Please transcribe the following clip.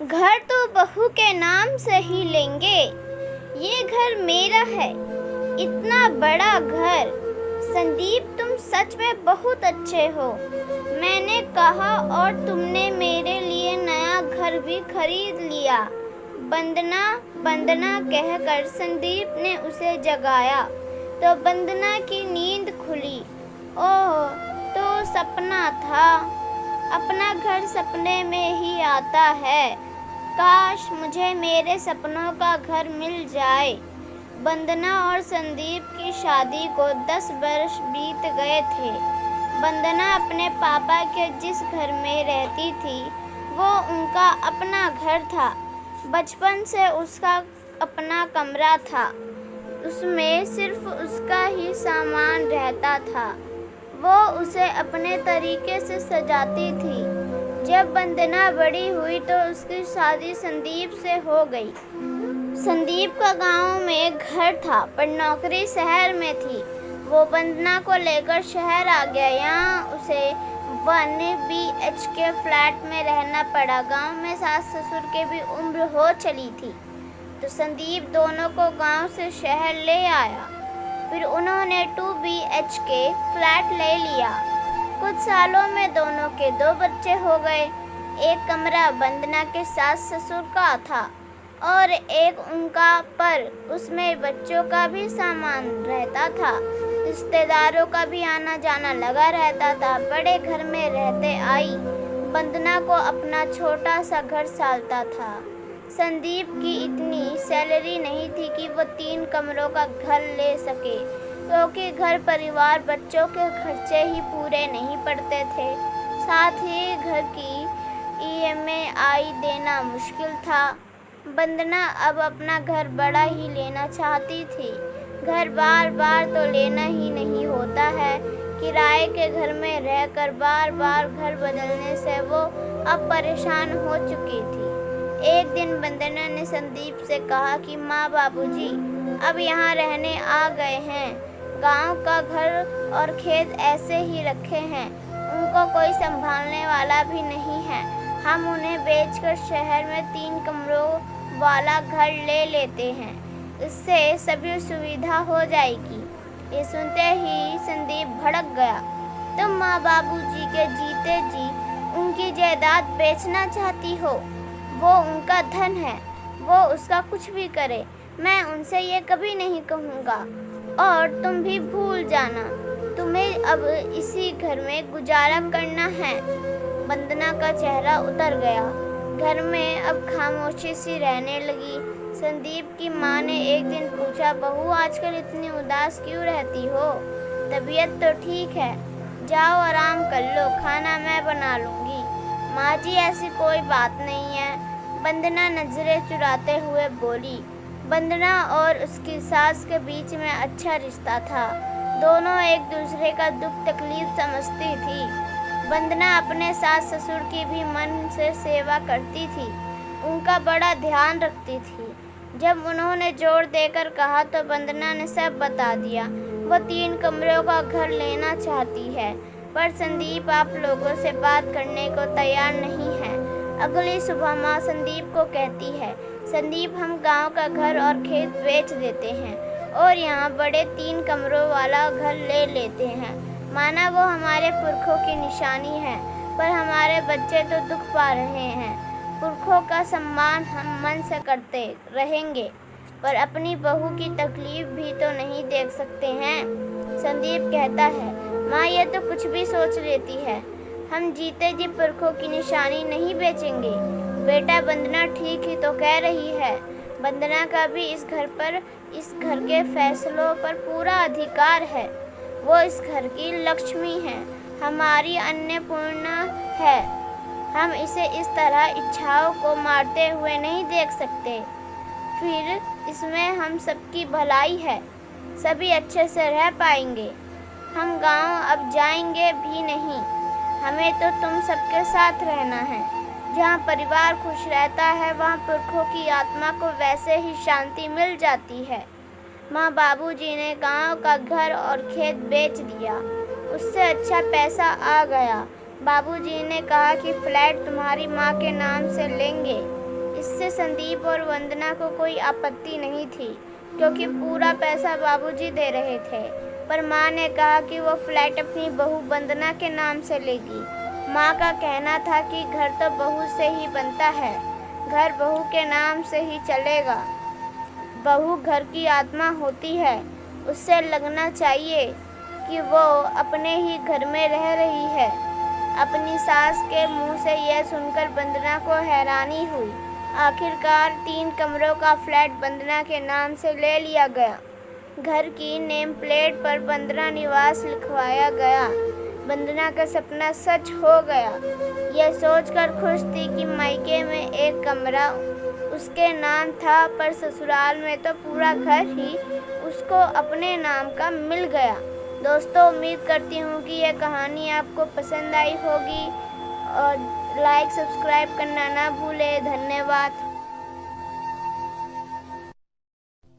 घर तो बहू के नाम से ही लेंगे। ये घर मेरा है, इतना बड़ा घर। संदीप, तुम सच में बहुत अच्छे हो, मैंने कहा, और तुमने मेरे लिए नया घर भी खरीद लिया। वंदना वंदना कहकर संदीप ने उसे जगाया तो वंदना की नींद खुली। ओह, तो सपना था। अपना घर सपने में ही आता है। काश मुझे मेरे सपनों का घर मिल जाए। वंदना और संदीप की शादी को 10 वर्ष बीत गए थे। वंदना अपने पापा के जिस घर में रहती थी वो उनका अपना घर था। बचपन से उसका अपना कमरा था, उसमें सिर्फ उसका ही सामान रहता था। वो उसे अपने तरीके से सजाती थी। जब वंदना बड़ी हुई तो उसकी शादी संदीप से हो गई। संदीप का गांव में घर था पर नौकरी शहर में थी। वो वंदना को लेकर शहर आ गया। यहाँ उसे 1 BHK फ्लैट में रहना पड़ा। गांव में सास ससुर की भी उम्र हो चली थी तो संदीप दोनों को गांव से शहर ले आया। फिर उन्होंने 2 BHK फ्लैट ले लिया। कुछ सालों में दोनों के 2 बच्चे हो गए। एक कमरा वंदना के सास ससुर का था और एक उनका, पर उसमें बच्चों का भी सामान रहता था। रिश्तेदारों का भी आना जाना लगा रहता था। बड़े घर में रहते आई वंदना को अपना छोटा सा घर सालता था। संदीप की इतनी सैलरी नहीं थी कि वो 3 कमरों का घर ले सके, क्योंकि घर परिवार बच्चों के खर्चे ही पूरे नहीं पड़ते थे। साथ ही घर की EMI देना मुश्किल था। वंदना अब अपना घर बड़ा ही लेना चाहती थी। घर बार बार तो लेना ही नहीं होता है। किराए के घर में रहकर बार बार घर बदलने से वो अब परेशान हो चुकी थी। एक दिन वंदना ने संदीप से कहा कि माँ बाबूजी अब यहाँ रहने आ गए हैं। गांव का घर और खेत ऐसे ही रखे हैं, उनको कोई संभालने वाला भी नहीं है। हम उन्हें बेचकर शहर में 3 कमरों वाला घर ले लेते हैं, इससे सभी सुविधा हो जाएगी। ये सुनते ही संदीप भड़क गया। तुम माँ बाबूजी के जीते जी उनकी जायदाद बेचना चाहती हो? वो उनका धन है, वो उसका कुछ भी करे, मैं उनसे ये कभी नहीं कहूँगा। और तुम भी भूल जाना, तुम्हें अब इसी घर में गुजारा करना है। वंदना का चेहरा उतर गया। घर में अब खामोशी सी रहने लगी। संदीप की माँ ने एक दिन पूछा, बहू आजकल इतनी उदास क्यों रहती हो? तबीयत तो ठीक है, जाओ आराम कर लो, खाना मैं बना लूँगी। माँ जी ऐसी कोई बात नहीं है, वंदना नजरें चुराते हुए बोली। वंदना और उसकी सास के बीच में अच्छा रिश्ता था। दोनों एक दूसरे का दुख तकलीफ समझती थी। वंदना अपने सास ससुर की भी मन से सेवा करती थी, उनका बड़ा ध्यान रखती थी। जब उन्होंने जोर देकर कहा तो वंदना ने सब बता दिया। वो 3 कमरों का घर लेना चाहती है, पर संदीप आप लोगों से बात करने को तैयार नहीं है। अगली सुबह माँ संदीप को कहती है, संदीप हम गांव का घर और खेत बेच देते हैं और यहाँ बड़े 3 कमरों वाला घर ले लेते हैं। माना वो हमारे पुरखों की निशानी है, पर हमारे बच्चे तो दुख पा रहे हैं। पुरखों का सम्मान हम मन से करते रहेंगे, पर अपनी बहू की तकलीफ भी तो नहीं देख सकते हैं। संदीप कहता है, माँ ये तो कुछ भी सोच लेती है, हम जीते जी पुरखों की निशानी नहीं बेचेंगे। बेटा वंदना ठीक ही तो कह रही है। वंदना का भी इस घर के फैसलों पर पूरा अधिकार है। वो इस घर की लक्ष्मी है, हमारी अन्नपूर्णा है। हम इसे इस तरह इच्छाओं को मारते हुए नहीं देख सकते। फिर इसमें हम सबकी भलाई है, सभी अच्छे से रह पाएंगे। हम गांव अब जाएंगे भी नहीं, हमें तो तुम सबके साथ रहना है। जहाँ परिवार खुश रहता है वहाँ पुरखों की आत्मा को वैसे ही शांति मिल जाती है। माँ बाबूजी ने गांव का घर और खेत बेच दिया, उससे अच्छा पैसा आ गया। बाबूजी ने कहा कि फ्लैट तुम्हारी माँ के नाम से लेंगे। इससे संदीप और वंदना को कोई आपत्ति नहीं थी, क्योंकि पूरा पैसा बाबूजी दे रहे थे। पर माँ ने कहा कि वो फ्लैट अपनी बहू वंदना के नाम से लेगी। माँ का कहना था कि घर तो बहू से ही बनता है, घर बहू के नाम से ही चलेगा। बहू घर की आत्मा होती है, उससे लगना चाहिए कि वो अपने ही घर में रह रही है। अपनी सास के मुंह से यह सुनकर वंदना को हैरानी हुई। आखिरकार 3 कमरों का फ्लैट वंदना के नाम से ले लिया गया। घर की नेम प्लेट पर वंदना निवास लिखवाया गया। वंदना का सपना सच हो गया। यह सोचकर खुश थी कि मायके में एक कमरा उसके नाम था, पर ससुराल में तो पूरा घर ही उसको अपने नाम का मिल गया। दोस्तों, उम्मीद करती हूँ कि यह कहानी आपको पसंद आई होगी और लाइक सब्सक्राइब करना ना भूलें। धन्यवाद।